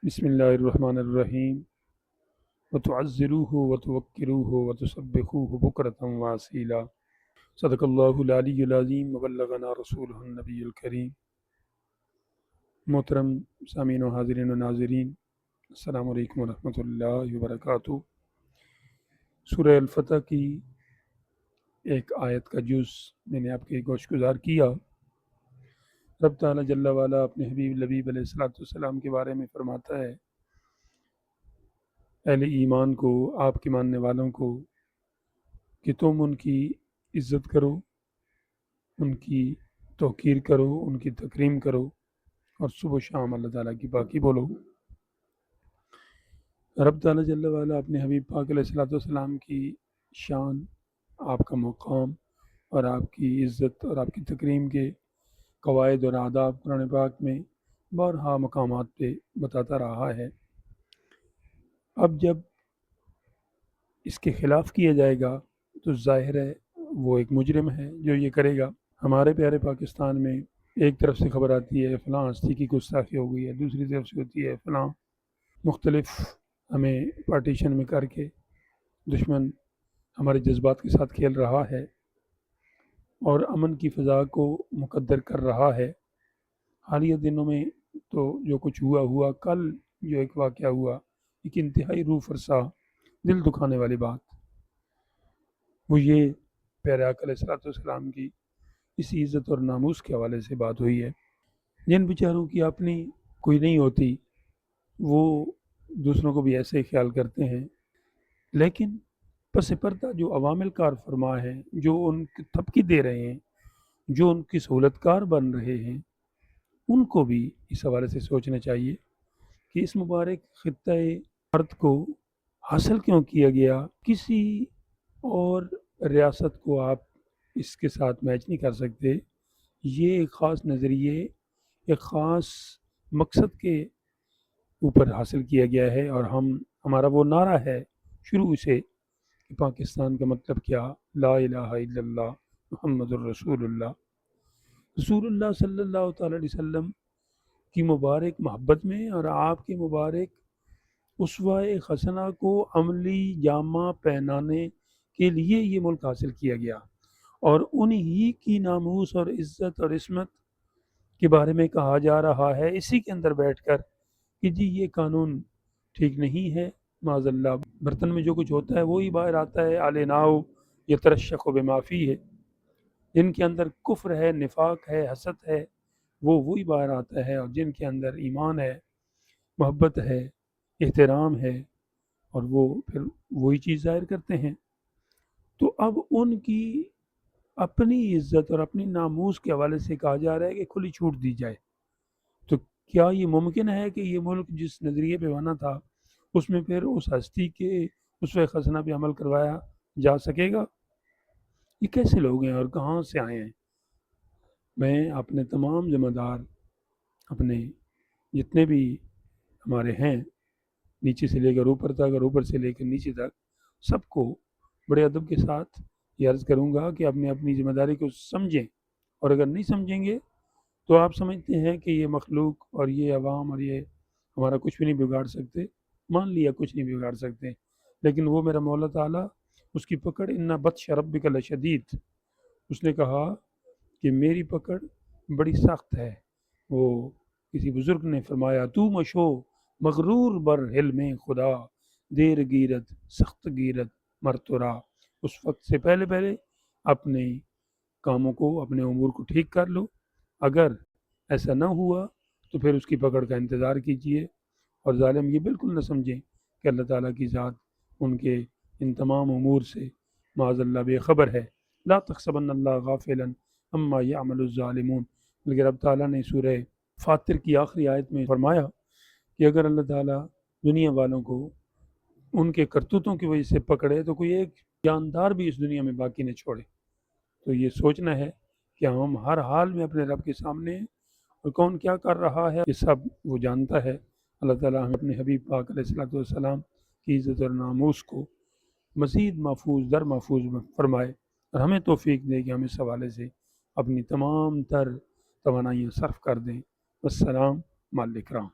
بسم اللہ الرحمن الرحیم وتعزروه وتوکروه وتسبحوه بکرة واسیلا صدق اللہ العلی العظیم وبلغنا رسولہ النبی الکریم۔ محترم سامعین و حاضرین و ناظرین، السلام علیکم ورحمۃ اللہ وبرکاتہ۔ سورہ الفتح کی ایک آیت کا جز میں نے آپ کے گوش گزار کیا۔ رب تعالیٰ جل وعلا اپنے حبیب لبیب علیہ الصلوۃ والسلام کے بارے میں فرماتا ہے، اہل ایمان کو، آپ کے ماننے والوں کو، کہ تم ان کی عزت کرو، ان کی توقیر کرو، ان کی تکریم کرو، اور صبح و شام اللہ تعالیٰ کی پاکی بولو۔ رب تعالیٰ جل وعلا اپنے حبیب پاک علیہ الصلوۃ والسلام کی شان، آپ کا مقام اور آپ کی عزت اور آپ کی تکریم کے قواعد اور آداب قرآن پاک میں بارہا مقامات پہ بتاتا رہا ہے۔ اب جب اس کے خلاف کیا جائے گا تو ظاہر ہے وہ ایک مجرم ہے جو یہ کرے گا۔ ہمارے پیارے پاکستان میں ایک طرف سے خبر آتی ہے فلاں ہستی کی گستاخی ہو گئی ہے، دوسری طرف سے ہوتی ہے فلاں، مختلف ہمیں پارٹیشن میں کر کے دشمن ہمارے جذبات کے ساتھ کھیل رہا ہے اور امن کی فضا کو مقدر کر رہا ہے۔ حالیہ دنوں میں تو جو کچھ ہوا، کل جو ایک واقعہ ہوا، ایک انتہائی روح فرسا، دل دکھانے والی بات، وہ یہ پیارے آقا علیہ الصلوۃ والسلام کی اس عزت اور ناموس کے حوالے سے بات ہوئی ہے۔ جن بیچاروں کی اپنی کوئی نہیں ہوتی وہ دوسروں کو بھی ایسے ہی خیال کرتے ہیں، لیکن پس پردہ جو عوامل کار فرما ہے، جو ان کی تھپکی دے رہے ہیں، جو ان کی سہولت کار بن رہے ہیں، ان کو بھی اس حوالے سے سوچنا چاہیے کہ اس مبارک خطۂ ارض کو حاصل کیوں کیا گیا۔ کسی اور ریاست کو آپ اس کے ساتھ میچ نہیں کر سکتے۔ یہ ایک خاص نظریے، ایک خاص مقصد کے اوپر حاصل کیا گیا ہے، اور ہمارا وہ نعرہ ہے شروع سے کہ پاکستان کا مطلب کیا، لا الہ الا اللہ محمد الرسول اللہ۔ رسول اللہ صلی اللہ تعالیٰ علیہ وسلم کی مبارک محبت میں اور آپ کی مبارک اسوہ حسنہ کو عملی جامہ پہنانے کے لیے یہ ملک حاصل کیا گیا، اور انہی کی ناموس اور عزت اور عصمت کے بارے میں کہا جا رہا ہے اسی کے اندر بیٹھ کر کہ جی یہ قانون ٹھیک نہیں ہے، معاذ اللہ برتن میں جو کچھ ہوتا ہے وہی باہر آتا ہے۔ آل ناؤ یترشق بما فیہ ہے، جن کے اندر کفر ہے، نفاق ہے، حسد ہے، وہی باہر آتا ہے، اور جن کے اندر ایمان ہے، محبت ہے، احترام ہے، اور وہ پھر وہی چیز ظاہر کرتے ہیں۔ تو اب ان کی اپنی عزت اور اپنی ناموس کے حوالے سے کہا جا رہا ہے کہ کھلی چھوٹ دی جائے، تو کیا یہ ممکن ہے کہ یہ ملک جس نظریے پہ بنا تھا اس میں پھر اس ہستی کے اسوہ حسنہ پہ عمل کروایا جا سکے گا؟ یہ کیسے لوگ ہیں اور کہاں سے آئے ہیں؟ میں اپنے تمام ذمہ دار، اپنے جتنے بھی ہمارے ہیں نیچے سے لے کر اوپر تک اور اوپر سے لے کر نیچے تک، سب کو بڑے ادب کے ساتھ یہ عرض کروں گا کہ اپنے اپنی ذمہ داری کو سمجھیں، اور اگر نہیں سمجھیں گے تو آپ سمجھتے ہیں کہ یہ مخلوق اور یہ عوام اور یہ ہمارا کچھ بھی نہیں بگاڑ سکتے، مان لیا کچھ نہیں بگاڑ سکتے، لیکن وہ میرا مولا تعالیٰ، اس کی پکڑ ان بطش ربک لشدید، اس نے کہا کہ میری پکڑ بڑی سخت ہے۔ وہ کسی بزرگ نے فرمایا، تو مشو مغرور بر حلم خدا، دیر گیرت سخت گیرت مرترا۔ اس وقت سے پہلے اپنے کاموں کو، اپنے امور کو ٹھیک کر لو، اگر ایسا نہ ہوا تو پھر اس کی پکڑ کا انتظار کیجیے۔ اور ظالم یہ بالکل نہ سمجھیں کہ اللہ تعالیٰ کی ذات ان کے ان تمام امور سے معاذ اللہ بے خبر ہے۔ لا تحسبن اللہ غافلا عما یعمل الظالمون، بلکہ رب تعالیٰ نے سورہ فاطر کی آخری آیت میں فرمایا کہ اگر اللہ تعالیٰ دنیا والوں کو ان کے کرتوتوں کی وجہ سے پکڑے تو کوئی ایک جاندار بھی اس دنیا میں باقی نہ چھوڑے۔ تو یہ سوچنا ہے کہ ہم ہر حال میں اپنے رب کے سامنے ہیں، اور کون کیا کر رہا ہے یہ سب وہ جانتا ہے۔ اللہ تعالیٰ ہمیں اپنے حبیب پاک علیہ الصلوۃ والسلام کی عزت اور ناموس کو مزید محفوظ در محفوظ فرمائے، اور ہمیں توفیق دے کہ ہم اس حوالے سے اپنی تمام تر توانائیاں صرف کر دیں۔ والسلام مع الاکرام۔